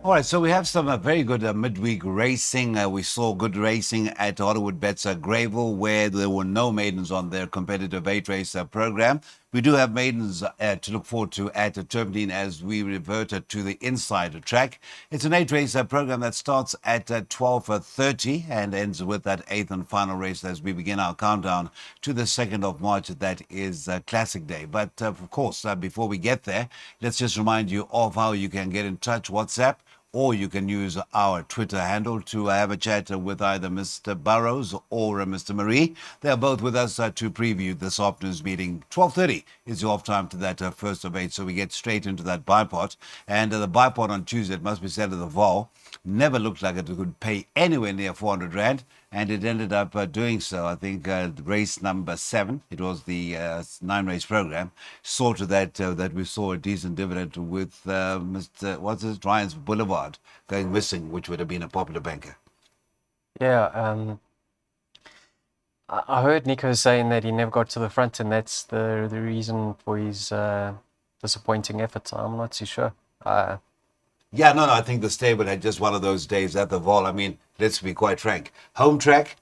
All right, so we have some very good midweek racing. We saw good racing at Hollywood Bets Greyville, where there were no maidens on their competitive eight-race program. We do have maidens to look forward to at Turffontein as we revert to the inside track. It's an eight-race program that starts at 12:30 and ends with that eighth and final race as we begin our countdown to the 2nd of March. That is Classic Day. But of course, before we get there, let's just remind you of how you can get in touch. WhatsApp, or you can use our Twitter handle to have a chat with either Mr. Burrows or Mr. Marie. They are both with us to preview this afternoon's meeting. 12:30 is your off time to that first of eight, so we get straight into that bipod. And the bipod on Tuesday, it must be said, of the Vol, never looked like it could pay anywhere near 400 Rand, and it ended up doing so. I think race number 7, it was the 9-race program, saw to that that we saw a decent dividend with Ryan's Boulevard going missing, which would have been a popular banker. Yeah, I heard Nico saying that he never got to the front, and that's the reason for his disappointing effort. I'm not too sure. Yeah, no, I think the stable had just one of those days at the Vol. I mean, let's be quite frank. Home track,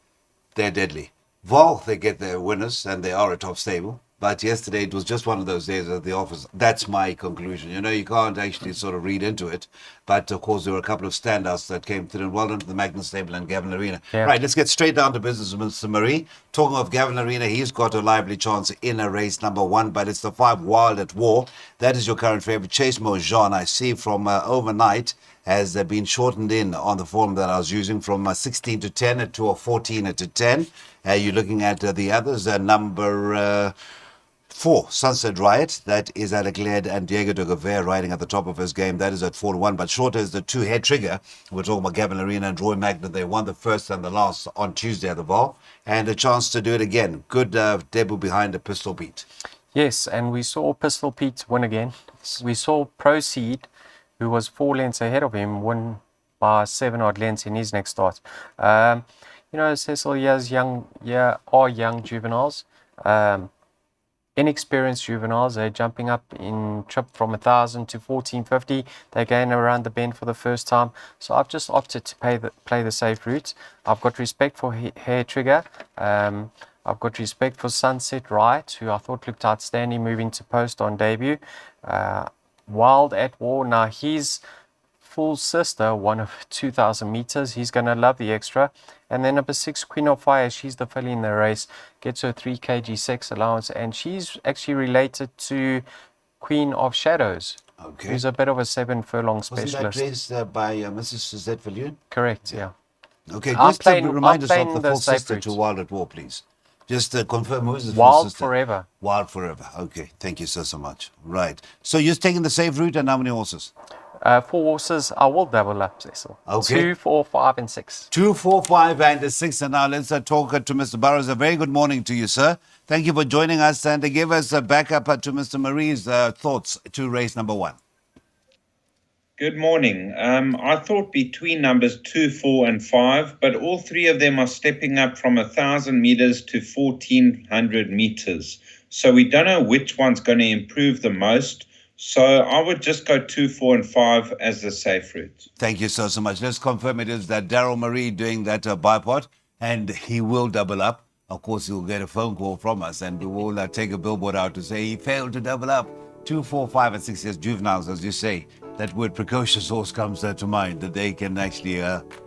they're deadly. Vol, they get their winners, and they are a top stable. But yesterday, it was just one of those days at the office. That's my conclusion. You know, you can't actually sort of read into it. But, of course, there were a couple of standouts that came through. Well done to the Magnus Stable and Gavin Arena. Yeah. Right, let's get straight down to business with Mr. Marie. Talking of Gavin Arena, he's got a lively chance in a race number 1, but it's the 5 Wild at War. That is your current favorite. Chase Mojan, I see from overnight, has been shortened in on the form that I was using from 16 to 10 to a 14 to 10. You're looking at the others. Number 4, Sunset Riot. That is Alec Laird and Diego de Govea riding at the top of his game. That is at 4 to 1. But shorter is the 2 Head Trigger. We're talking about Gavin Arena and Roy Magnet. They won the first and the last on Tuesday at the Vol. And a chance to do it again. Good debut behind the Pistol Beat. Yes, and we saw Pistol Pete win again. We saw Proceed, who was 4 lengths ahead of him, win by 7 odd lengths in his next start. You know, Cecil, are young juveniles. Inexperienced juveniles, they're jumping up in trip from 1,000 to 1,450. They're going around the bend for the first time. So I've just opted to play the safe route. I've got respect for Hair Trigger. I've got respect for Sunset Riot, who I thought looked outstanding moving to post on debut. Wild at War, now his full sister won of 2,000 meters. He's going to love the extra. And then number 6, Queen of Fire, she's the filly in the race, gets her 3 kg sex allowance, and she's actually related to Queen of Shadows, who's a bit of a 7 furlong specialist. Wasn't that placed by Mrs. Suzette Villiers? Correct, yeah. Okay, just remind us of the full sister to Wild at War, please. Just confirm who is the full sister. Wild Forever. Wild Forever. Okay, thank you so much. Right. So you're taking the safe route, and how many horses? 4 horses. I will double up, Cecil. Okay. 2, 4, 5, and 6. 2, 4, 5, and 6. And now let's talk to Mr. Burrows. A very good morning to you, sir. Thank you for joining us and to give us a backup to Mr. Marie's thoughts to race number 1. Good morning. I thought between numbers 2, 4, and 5, but all 3 of them are stepping up from 1,000 meters to 1,400 meters. So we don't know which one's going to improve the most. So I would just go 2, 4, and 5 as the safe route. Thank you so much. Let's confirm it is that Daryl Marie doing that bipod, and he will double up. Of course, he'll get a phone call from us, and we will take a billboard out to say he failed to double up. 2, 4, 5, and 6 years juveniles, as you say. That word precocious horse comes to mind, that they can actually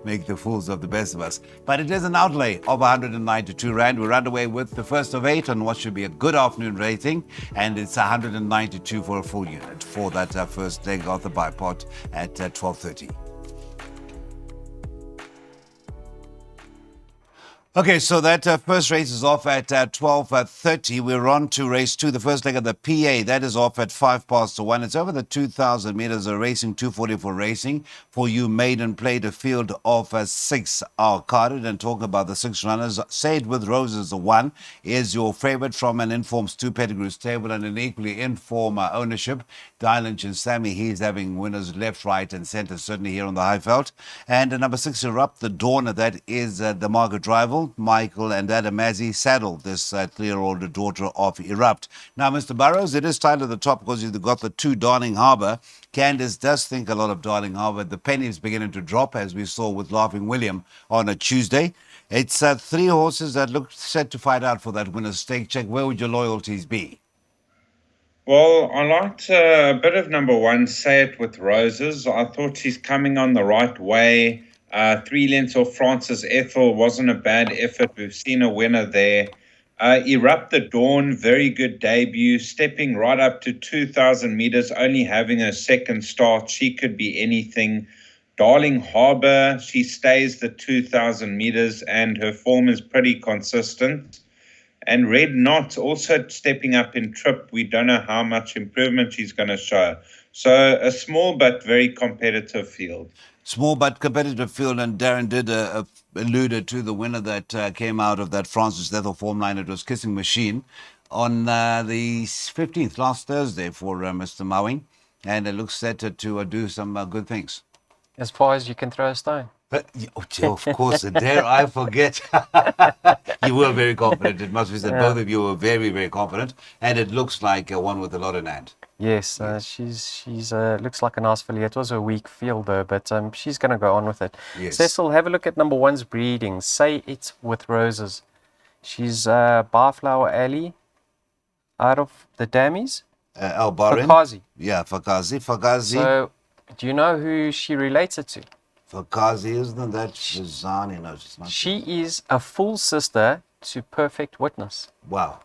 make the fools of the best of us. But it is an outlay of 192 Rand. We're underway with the first of 8 on what should be a good afternoon rating, and it's 192 for a full unit for that first leg of the bipod at 12:30. Okay, so that first race is off at 12:30. We're on to race 2, the first leg of the PA. That is off at 1:05. It's over the 2,000 meters of racing, 240 for racing. For you, maiden played a field of 6 are carded. And talking about the 6 runners, Say It With Roses, the 1, is your favorite from an Informed Stu Pettigrew's table and an equally informed ownership. Dylan and Sammy, he's having winners left, right, and centre, certainly here on the Highveld. And number 6, Erupt the Dawn, that is the Margaret Rival. Michael, and Adamazi saddled this 3-year-old daughter of Erupt. Now, Mr. Burrows, it is tied at the top because you've got the 2 Darling Harbour. Candice does think a lot of Darling Harbour. The penny is beginning to drop, as we saw with Laughing William on a Tuesday. It's 3 horses that look set to fight out for that winner's stake. Check, where would your loyalties be? Well, I liked a bit of number 1, Say It With Roses. I thought she's coming on the right way. 3 lengths off Francis Ethel wasn't a bad effort. We've seen a winner there. Erupt the Dawn, very good debut, stepping right up to 2,000 meters, only having a second start. She could be anything. Darling Harbour, she stays the 2,000 meters, and her form is pretty consistent. And Red Knot also stepping up in trip. We don't know how much improvement she's going to show. So a small but very competitive field. Small but competitive field, and Darren did alluded to the winner that came out of that Francis Ethel form line. It was Kissing Machine on the 15th, last Thursday, for Mr. Mowing, and it looks set to do some good things. As far as you can throw a stone. But, of course, dare I forget. You were very confident. It must be said, both of you were very, very confident, and it looks like one with a lot in hand. Yes, she's looks like a nice filly. It was a weak field though, but she's going to go on with it. Yes. Cecil, have a look at number 1's breeding. Say It With Roses. She's Barflower Alley out of the Dammies. Al-Bahrain. Fakazi. Yeah, Fakazi. So, do you know who she related to? Fakazi, isn't that Shazani? No, she's not. She is a full sister to Perfect Witness. Wow.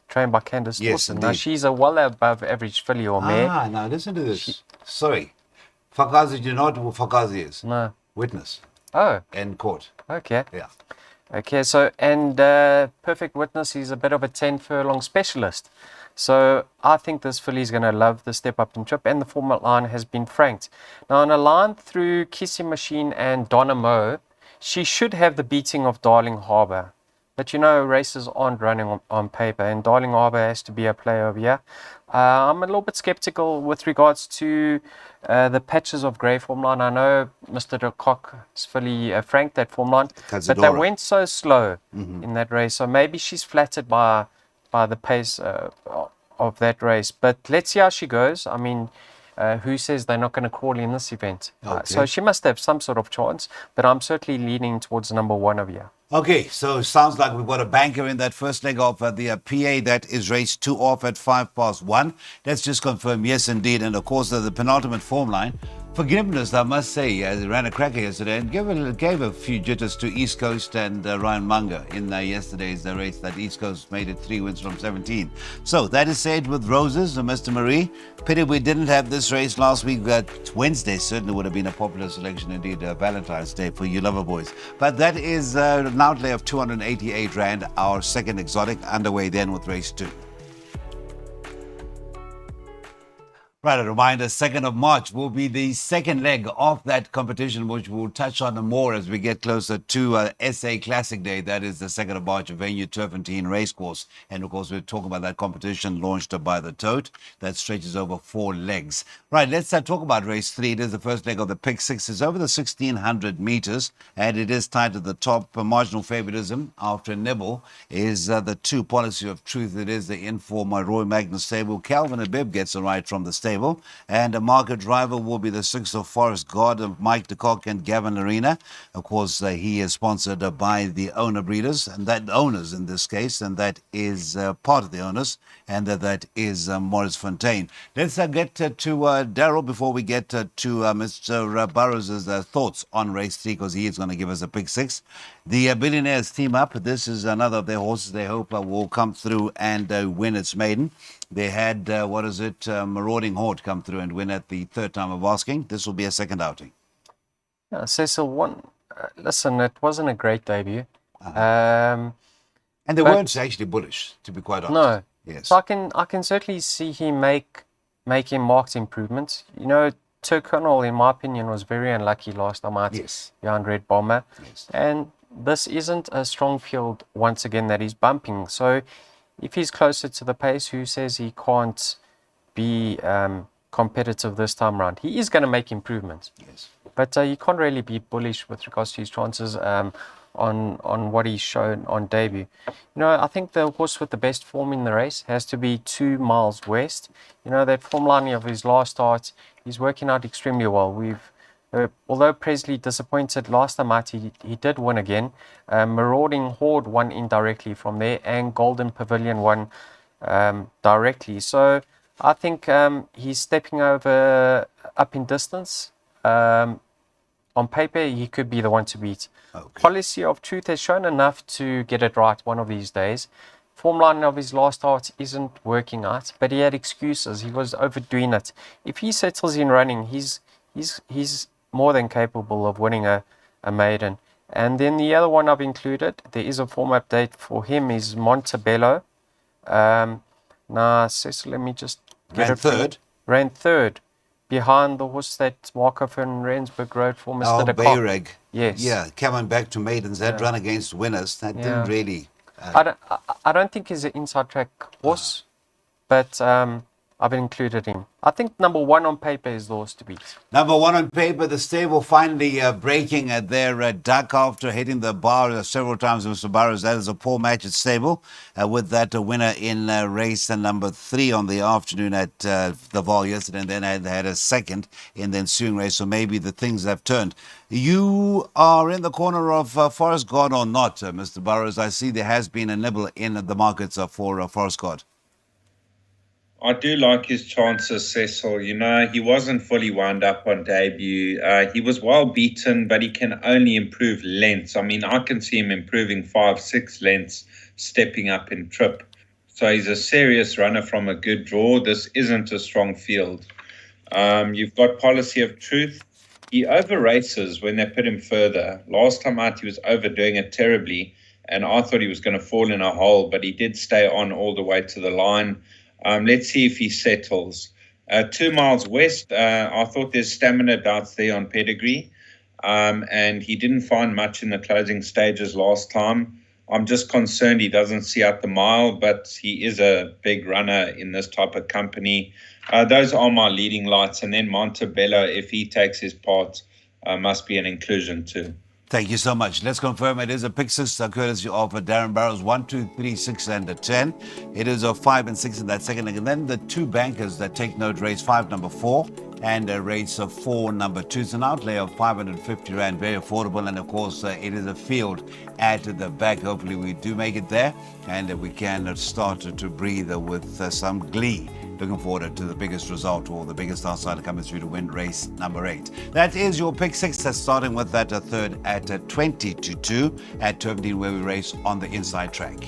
Trained by Candice Yes, Dawson. indeed. Now, she's a well above average filly or mare. Now listen to this. Sorry. Fakazi, do you know what Fakazi is? No. Witness. Oh, In court. okay. Yeah. Okay, so, and Perfect Witness is a bit of a 10 furlong specialist. So I think this filly is going to love the step up in trip, and the format line has been franked. Now, on a line through Kissing Machine and Donna Mo, she should have the beating of Darling Harbour. But you know, races aren't running on paper, and Darling Harbour has to be a player of year. I'm a little bit skeptical with regards to the patches of grey form line. I know Mr. de Kock's filly franked that form line, but they Cazadora. went so slow in that race. So maybe she's flattered by the pace of that race. But let's see how she goes. I mean, who says they're not going to crawl in this event? Okay. So she must have some sort of chance, but I'm certainly leaning towards number 1 of year. Okay, so it sounds like we've got a banker in that first leg of the PA. That is race 2 off at 1:05. Let's just confirm, yes, indeed. And of course, the penultimate form line. Forgiveness, I must say, as it ran a cracker yesterday and gave a few jitters to East Coast and Ryan Munger in yesterday's race. That East Coast made it 3 wins from 17. So that is said with Roses, Mr. Marie. Pity we didn't have this race last week. Wednesday certainly would have been a popular selection indeed. Valentine's Day for you lover boys. But that is an outlay of 288 Rand, our second exotic, underway then with race 2. Right, a reminder, 2nd of March will be the second leg of that competition, which we'll touch on more as we get closer to SA Classic Day. That is the 2nd of March, venue Turffontein Racecourse. And of course, we're talking about that competition launched by the Tote that stretches over 4 legs. Right, let's talk about race 3. It is the first leg of the Pick 6. It's over the 1,600 meters, and it is tied at the top. Marginal favoritism after nibble is the 2 Policy of Truth. It is the inform Roy Magnus stable. Calvin Abib gets a ride from the stable. And a market driver will be the 6 of Forest God of Mike de Kock and Gavin Arena. Of course, he is sponsored by the owner breeders, and that owners in this case, and that is part of the owners, and that is Morris Fontaine. Let's get to Daryl before we get to Mr. Burrows' thoughts on race 3, because he is going to give us a pick 6. The Billionaires team up. This is another of their horses they hope will come through and win its maiden. They had, Marauding Horde come through and win at the 3rd time of asking. This will be a second outing. Cecil, listen, it wasn't a great debut. And they weren't actually bullish, to be quite honest. No. Yes. So I can certainly see him making marked improvements. You know, Turkernal, in my opinion, was very unlucky last time out behind Red Bomber. Yes. And this isn't a strong field, once again, that he's bumping. So if he's closer to the pace, who says he can't be competitive this time around? He is going to make improvements. Yes. But you can't really be bullish with regards to his chances. on what he's shown on debut. I think the horse with the best form in the race has to be 2 Miles West. That form line of his last start, he's working out extremely well. Although Presley disappointed last time out, he did win again. Marauding Horde won indirectly from there, and Golden Pavilion won directly. So I think he's stepping over up in distance. On paper, he could be the one to beat. Okay. Policy of Truth has shown enough to get it right one of these days. Form line of his last start isn't working out, but he had excuses. He was overdoing it. If he settles in running, he's more than capable of winning a maiden. And then the other one I've included, there is a form update for him, is Montebello. Now, Cecil, let me just get Ran it. third. Ran third, behind the horse that Marco van Rensburg rode for Mr. de Kock. Beireg. Yes. Yeah, coming back to maidens, that Yeah. run against winners, that Yeah. didn't really. I don't think he's an inside track horse, but I've included him. I think number 1 on paper is the horse to beat. Number 1 on paper, the stable finally breaking at their duck after hitting the bar several times, Mr. Burrows. That is a poor match at stable with that winner in race number 3 on the afternoon at the Val yesterday, and then had a second in the ensuing race. So maybe the things have turned. You are in the corner of Forest God or not, Mr. Burrows? I see there has been a nibble in the markets for Forest God. I do like his chances, Cecil. He wasn't fully wound up on debut. He was well beaten, but he can only improve lengths. I mean, I can see him improving 5-6 lengths, stepping up in trip. So he's a serious runner from a good draw. This isn't a strong field. You've got Policy of Truth. He over races when they put him further. Last time out, he was overdoing it terribly, and I thought he was going to fall in a hole, but he did stay on all the way to the line. Let's see if he settles. 2 Miles West, I thought there's stamina doubts there on pedigree, and he didn't find much in the closing stages last time. I'm just concerned he doesn't see out the mile, but he is a big runner in this type of company. Those are my leading lights, and then Montebello, if he takes his part, must be an inclusion too. Thank you so much. Let's confirm it is a pick 6 courtesy of Darren Barrows, 1, 2, 3, 6, and a 10. It is a 5 and 6 in that second leg. And then the 2 bankers that take note, race 5, number 4, and race 4, number 2. It's an outlay of 550 Rand, very affordable. And of course, it is a field at the back. Hopefully, we do make it there and we can start to breathe with some glee. Looking forward to the biggest result or the biggest outsider coming through to win race number 8. That is your pick 6, starting with that third at 20 to 2 at Turffontein, where we race on the inside track.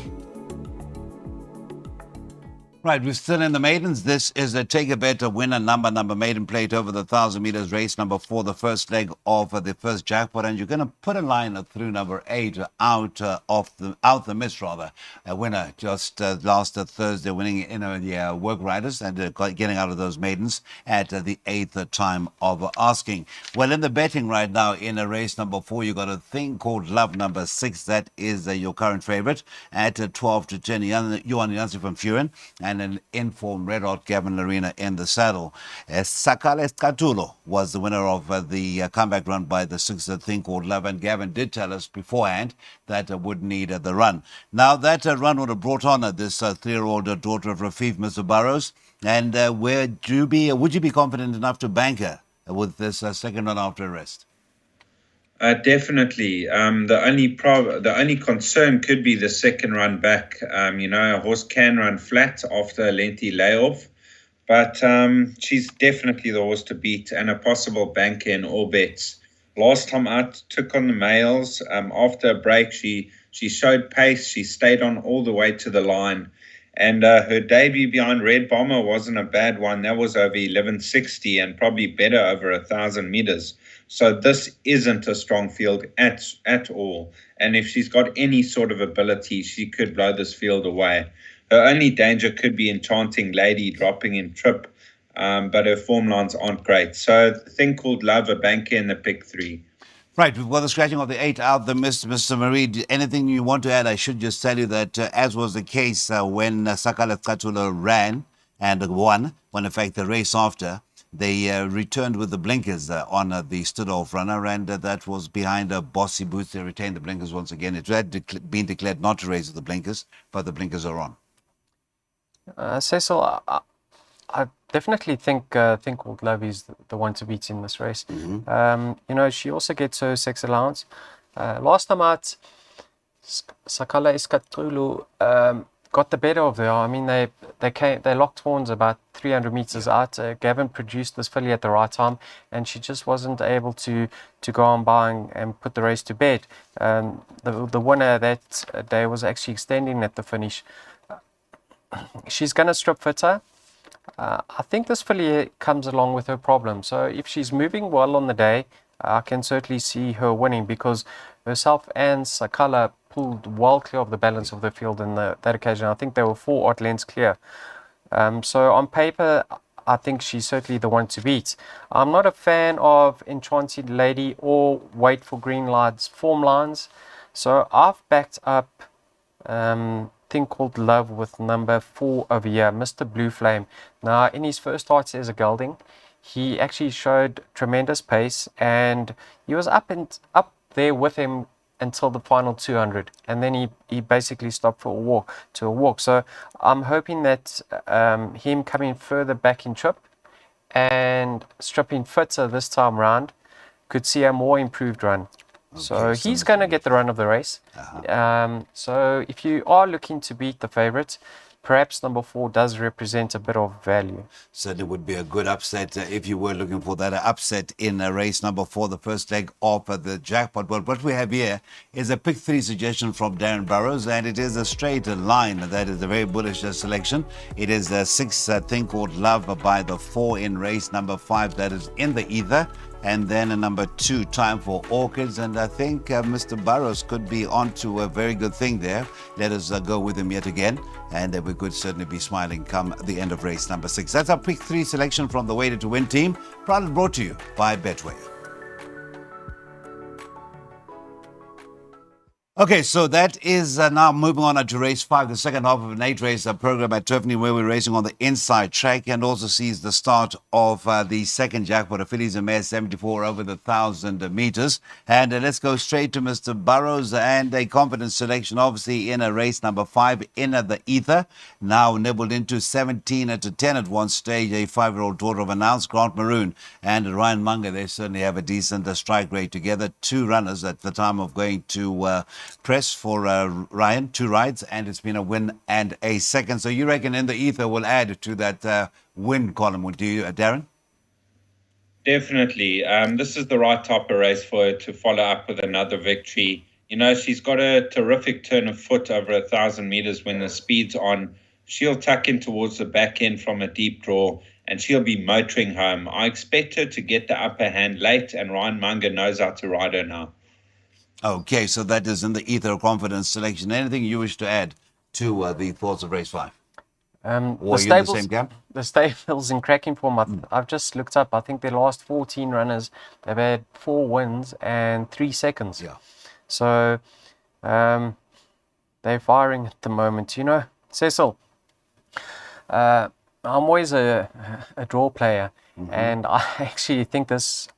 Right, we're still in the maidens. This is a take a bet winner number maiden plate over the 1,000 meters race number 4, the first leg of the first jackpot, and you're going to put a line through number 8 out the miss rather. A winner just last Thursday, winning in the work riders and getting out of those maidens at the 8th time of asking. Well, in the betting right now in race number 4, you got a thing called Love number 6. That is your current favorite at 12 to 10. Johan Janssen from Furen. And an informed Red Hot Gavin Larena in the saddle. Sakale Skatulo was the winner of the comeback run by the 6th thing called Love, and Gavin did tell us beforehand that would need the run. Now that run would have brought on this 3-year-old daughter of Rafif, Mr. Burrows, and would you be confident enough to bank her with this second run after arrest? Definitely. The only concern could be the second run back. A horse can run flat after a lengthy layoff, but she's definitely the horse to beat and a possible banker in all bets. Last time out, took on the males. After a break, she showed pace. She stayed on all the way to the line. And her debut behind Red Bomber wasn't a bad one. That was over 1160 and probably better over 1,000 meters. So this isn't a strong field at all. And if she's got any sort of ability, she could blow this field away. Her only danger could be Enchanting Lady dropping in trip, but her form lines aren't great. So the thing called Love, a banker in the pick 3. Right, we've got the scratching of the 8 out the mist, Mr. Marie. Anything you want to add? I should just tell you that, as was the case when Sakala Katula ran and won, when in fact the race after, They returned with the blinkers on the stood-off runner, and that was behind Bossy Boots. They retained the blinkers once again. It had been declared not to raise the blinkers, but the blinkers are on. Cecil, I definitely think Old Love is the one to beat in this race. She also gets her sex allowance. Last time out, Sakala Iskatulu got the better of her. I mean, they locked horns about 300 meters out. Gavin produced this filly at the right time, and she just wasn't able to go on by and put the race to bed. The winner that day was actually extending at the finish. She's going to strip fitter. I think this filly comes along with her problem. So if she's moving well on the day, I can certainly see her winning, because herself and Sakala pulled well clear of the balance of the field in that occasion. I think they were 4 odd lengths clear. So on paper, I think she's certainly the one to beat. I'm not a fan of Enchanted Lady or Wait for Green Lights form lines. So I've backed up Thing Called Love with number 4 over here, Mr. Blue Flame. Now, in his first start as a gelding, he actually showed tremendous pace, and he was up there with him until the final 200, and then he basically stopped for a walk. So I'm hoping that him coming further back in trip and stripping fitter this time round could see a more improved run. Okay, so he's going to get the run of the race. So if you are looking to beat the favourite, perhaps number 4 does represent a bit of value. Certainly would be a good upset if you were looking for that upset in race number 4, the first leg of the jackpot. Well, what we have here is a pick 3 suggestion from Darren Burrows, and it is a straight line. That is a very bullish selection. It is a 6 Thing Called Love by the 4 in race number 5 that is in the ether. And then a number 2, Time for Orchids. And I think Mr. Burrows could be onto a very good thing there. Let us go with him yet again. And we could certainly be smiling come the end of race number 6. That's our pick 3 selection from the Weighted to Win team. Proudly brought to you by Betway. Okay, so that is now moving on to race 5, the second half of an 8-race program at Turffontein, where we're racing on the inside track, and also sees the start of the second jackpot of fillies and mares 74 over the 1,000 meters. And let's go straight to Mr. Burrows and a confidence selection, obviously in a race number 5 in the ether. Now nibbled into 17 to 10 at one stage, a 5-year-old daughter of Announced Grant Maroon and Ryan Munger. They certainly have a decent strike rate together. 2 runners at the time of going to press for Ryan, 2 rides, and it's been a win and a second. So you reckon in the ether will add to that win column, would you, Darren? Definitely. This is the right type of race for her to follow up with another victory. You know, she's got a terrific turn of foot over 1,000 meters when the speed's on. She'll tuck in towards the back end from a deep draw, and she'll be motoring home. I expect her to get the upper hand late, and Ryan Munger knows how to ride her now. Okay, so that is in the ether confidence selection. Anything you wish to add to the thoughts of race 5? Or are you in the same camp? The stables in cracking form. I've just looked up. I think their last 14 runners, they've had 4 wins and 3 seconds. Yeah. So they're firing at the moment. You know, Cecil, I'm always a draw player, and I actually think this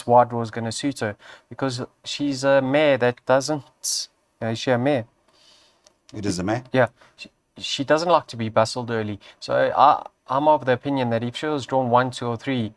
wide draw is going to suit her, because she's a mare that doesn't. Is she a mare? It is a mare? Yeah. She doesn't like to be bustled early. So I'm of the opinion that if she was drawn 1, 2, or 3,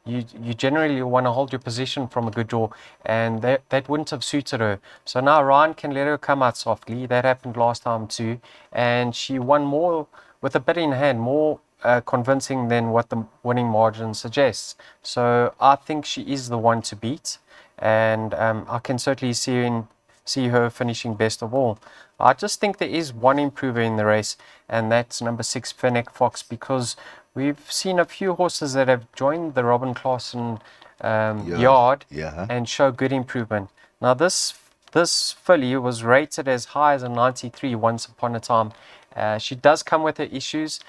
you generally want to hold your position from a good draw, and that wouldn't have suited her. So now Ryan can let her come out softly. That happened last time too, and she won more with a bit in hand, more convincing than what the winning margin suggests. So I think she is the one to beat, and I can certainly see her finishing best of all. I just think there is one improver in the race, and that's number 6, Fennec Fox, because we've seen a few horses that have joined the Robin Claassen yard and show good improvement. Now this filly was rated as high as a 93 once upon a time. She does come with her issues.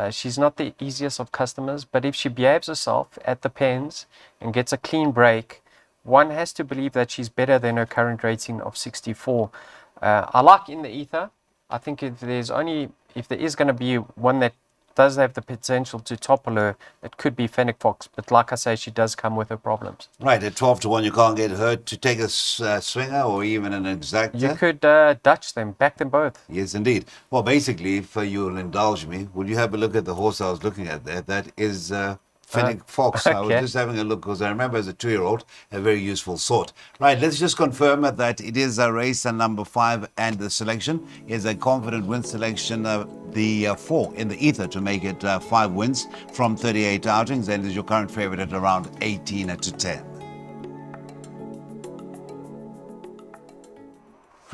She's not the easiest of customers, but if she behaves herself at the pens and gets a clean break, one has to believe that she's better than her current rating of 64. I like in the ether. I think if there is going to be one that does have the potential to topple her, it could be Fennec Fox. But like I say, she does come with her problems. Right, at 12 to 1, you can't get hurt to take a swinger or even an exacta. You could Dutch them, back them both. Yes, indeed. Well, basically, if you'll indulge me, will you have a look at the horse I was looking at there? That is Fennec Fox. I was okay. just having a look because I remember as a 2-year-old, a very useful sort. Right, let's just confirm that it is a race number 5 and the selection is a confident win selection, the 4 in the ether to make it 5 wins from 38 outings, and is your current favorite at around 18 to 10.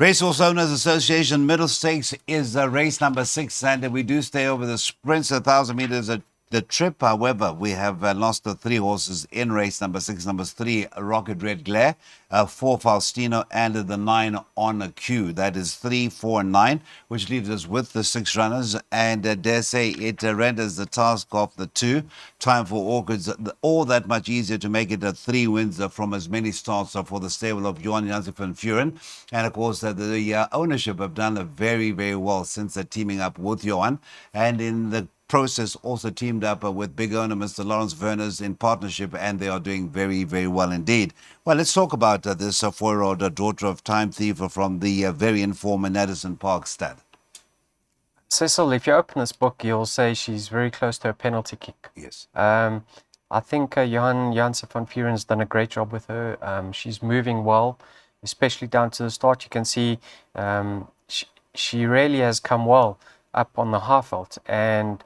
Racehorse Owners Association Middle Stakes is race number 6, and we do stay over the sprints, 1,000 meters at the trip. However, we have lost the 3 horses in race number 6. Numbers 3, Rocket Red Glare, 4, Faustino, and the 9 on a queue. That is 3, 4, and 9, which leaves us with the 6 runners. And dare say it renders the task of the 2, Time for Orchids, all that much easier to make it 3 wins from as many starts for the stable of Johan Janssen van Vuren. And of course, the ownership have done very, very well since teaming up with Johan. And in the process also teamed up with big owner Mr. Lawrence Verners in partnership, and they are doing very, very well indeed. Well, let's talk about this 4-year-old daughter of Time Thief from the very informed Addison Park stud. Cecil, if you open this book, you'll say she's very close to a penalty kick. Yes. I think Johan Janssen van Vuren's done a great job with her. She's moving well, especially down to the start. You can see she really has come well up on the half veld, and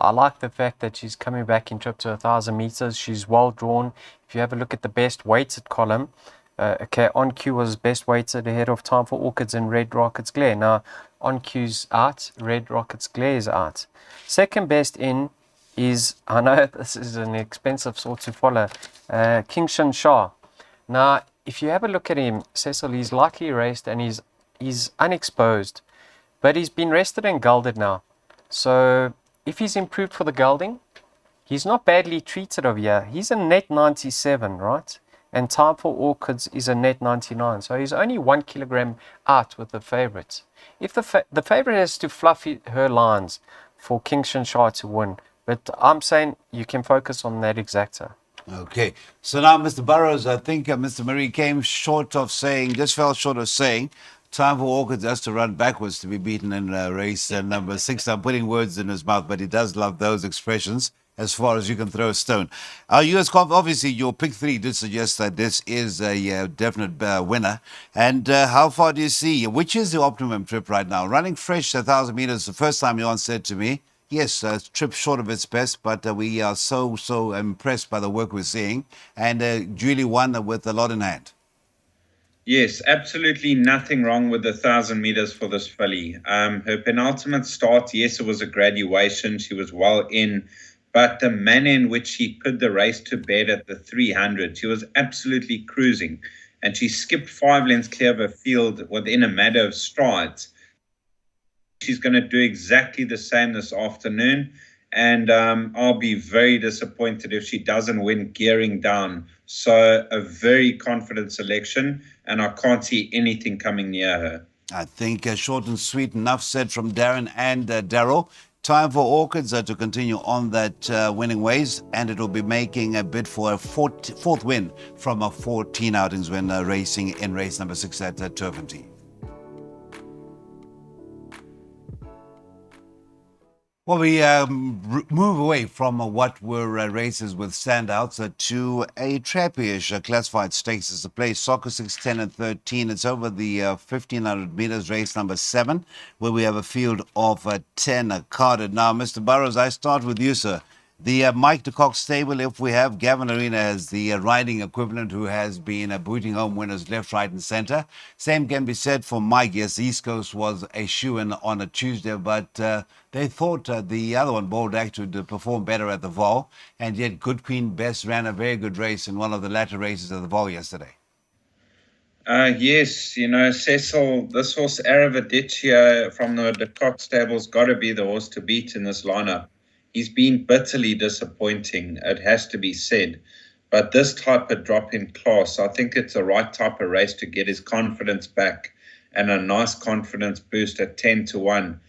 I like the fact that she's coming back in trip to 1,000 meters. She's well drawn. If you have a look at the best weighted column, On Cue was best weighted ahead of Time for Orchids and Red Rockets Glare. Now, On Cue's out, Red Rockets Glare is out. Second best in is, I know this is an expensive sort to follow, Kingshan Shah. Now, if you have a look at him, Cecil, he's lightly raced and he's unexposed, but he's been rested and gelded now. So if he's improved for the gelding, he's not badly treated over here. He's a net 97, right? And Time for Orchids is a net 99. So he's only 1 kilogram out with the favorites. If the favorite has to fluff her lines for Kingshan Shah to win, but I'm saying you can focus on that exacta. Okay, so now Mr. Burrows, I think Mr. Murray fell short of saying, Time for Orchids has to run backwards to be beaten in race number 6. I'm putting words in his mouth, but he does love those expressions as far as you can throw a stone. Obviously, your pick 3 did suggest that this is a definite winner. And how far do you see? Which is the optimum trip right now? Running fresh 1,000 meters, the first time Johan said to me, yes, trip short of its best, but we are so impressed by the work we're seeing. And Julie won with a lot in hand. Yes, absolutely nothing wrong with the 1,000 meters for this filly. Her penultimate start, yes, it was a graduation. She was well in, but the manner in which she put the race to bed at the 300, she was absolutely cruising, and she skipped 5 lengths clear of her field within a matter of strides. She's going to do exactly the same this afternoon, and I'll be very disappointed if she doesn't win gearing down. So a very confident selection, and I can't see anything coming near her. I think short and sweet, enough said from Darren and Daryl. Time for Orchids to continue on that winning ways, and it will be making a bid for a fourth win from 14 outings when racing in race number 6 at Turffontein. Well, we move away from what were races with standouts to a trappyish classified stakes. It's a place, Soccer 6, 10, and 13. It's over the 1,500 meters, race number 7, where we have a field of 10 carded. Now, Mr. Burrows, I start with you, sir. The Mike de Kock stable, if we have Gavin Arena as the riding equivalent who has been booting home winners left, right, and centre. Same can be said for Mike. Yes, East Coast was a shoe-in on a Tuesday, but they thought the other one, Bold Act, would perform better at the Vol, and yet Good Queen Best ran a very good race in one of the latter races of the Vol yesterday. Yes, Cecil, this horse Aravadicia from the de Kock stable's got to be the horse to beat in this lineup. He's been bitterly disappointing, it has to be said. But this type of drop in class, I think it's the right type of race to get his confidence back, and a nice confidence boost at 10 to 1.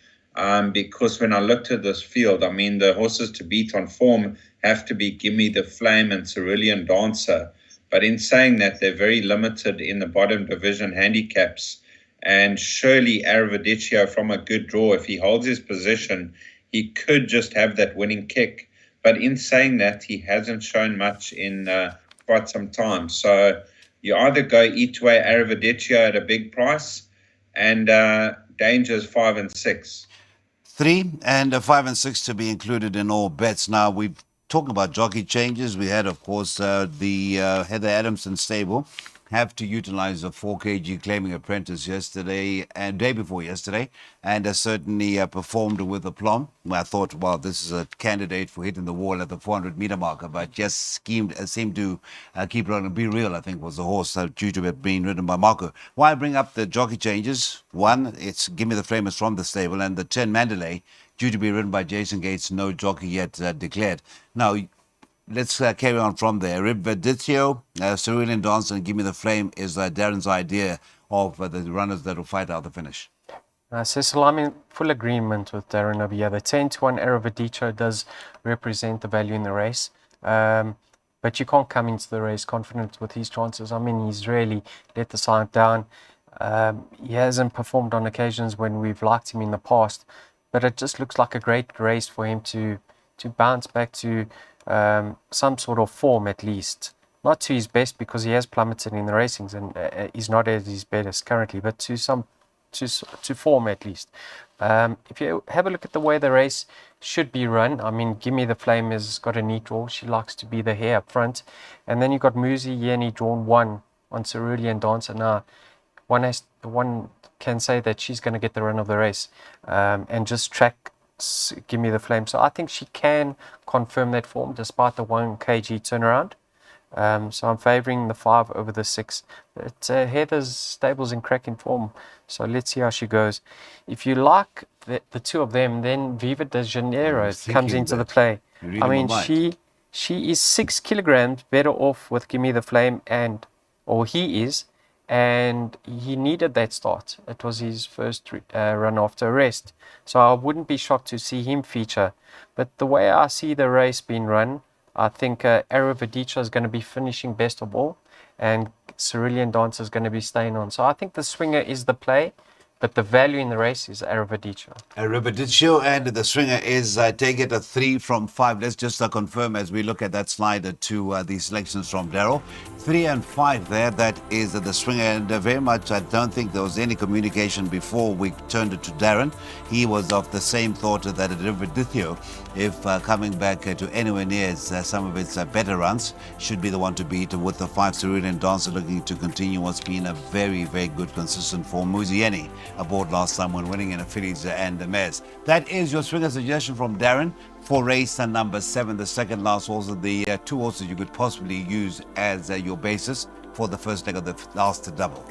because when I looked at this field, I mean, the horses to beat on form have to be Gimme the Flame and Cerulean Dancer. But in saying that, they're very limited in the bottom division handicaps. And surely Aravedicio, from a good draw, if he holds his position, he could just have that winning kick. But in saying that, he hasn't shown much in quite some time. So you either go Itwe Aravedicio at a big price, and Dangers 5 and 6. 3 and 5 and 6 to be included in all bets. Now, we're talking about jockey changes. We had, of course, the Heather Adamson stable have to utilize a 4 kg claiming apprentice yesterday and day before yesterday, and certainly performed with aplomb. I thought, well, this is a candidate for hitting the wall at the 400-meter marker, but just seemed to keep it on and Be Real, I think, was the horse due to it being ridden by Marco. Why I bring up the jockey changes? One, it's Gimme the Flame is from the stable, and the 10 Mandalay, due to be ridden by Jason Gates, no jockey yet declared. Now, let's carry on from there. Ribveditio, Cerulean Dancer, and Give Me the Flame is Darren's idea of the runners that will fight out the finish. Cecil, I'm in full agreement with Darren over here. The 10-1 Aravedicio does represent the value in the race. But you can't come into the race confident with his chances. I mean, he's really let the side down. He hasn't performed on occasions when we've liked him in the past. But it just looks like a great race for him to bounce back to some sort of form at least. Not to his best, because he has plummeted in the racings and he's not at his best currently, but to form at least. If you have a look at the way the race should be run, I mean, Gimme the Flame has got a neat draw. She likes to be the hare up front. And then you've got Muzi Yeni drawn 1 on Cerulean Dancer. Now, one can say that she's going to get the run of the race and just track Gimme the Flame. So I think she can confirm that form despite the 1 kg turnaround. So I'm favouring the 5 over the 6. But Heather's stable's in cracking form, so let's see how she goes. If you like the two of them, then Viva de Janeiro comes into the play. I mean, she is 6 kilograms better off with Gimme the Flame, or he is, and he needed that start. It was his first run after a rest, so I wouldn't be shocked to see him feature. But the way I see the race being run, I think Aravedicio is going to be finishing best of all, and Cerulean Dancer is going to be staying on. So I think the swinger is the play, but the value in the race is Aravedicio. Aravedicio, and the swinger is, take it, a 3 from 5. Let's just confirm as we look at that slide to the selections from Daryl. 3 and 5 there, that is the swinger, and very much I don't think there was any communication before we turned it to Darren. He was of the same thought that Aravedicio, if coming back to anywhere near some of its better runs, should be the one to beat, with the 5 Cerulean Dancer looking to continue what's been a very, very good, consistent form. Muzieni aboard last time when winning in Affiliates and the Mares. That is your swinger suggestion from Darren for race number 7, the second last horse of the 2 horses you could possibly use as your basis for the first leg of the last double.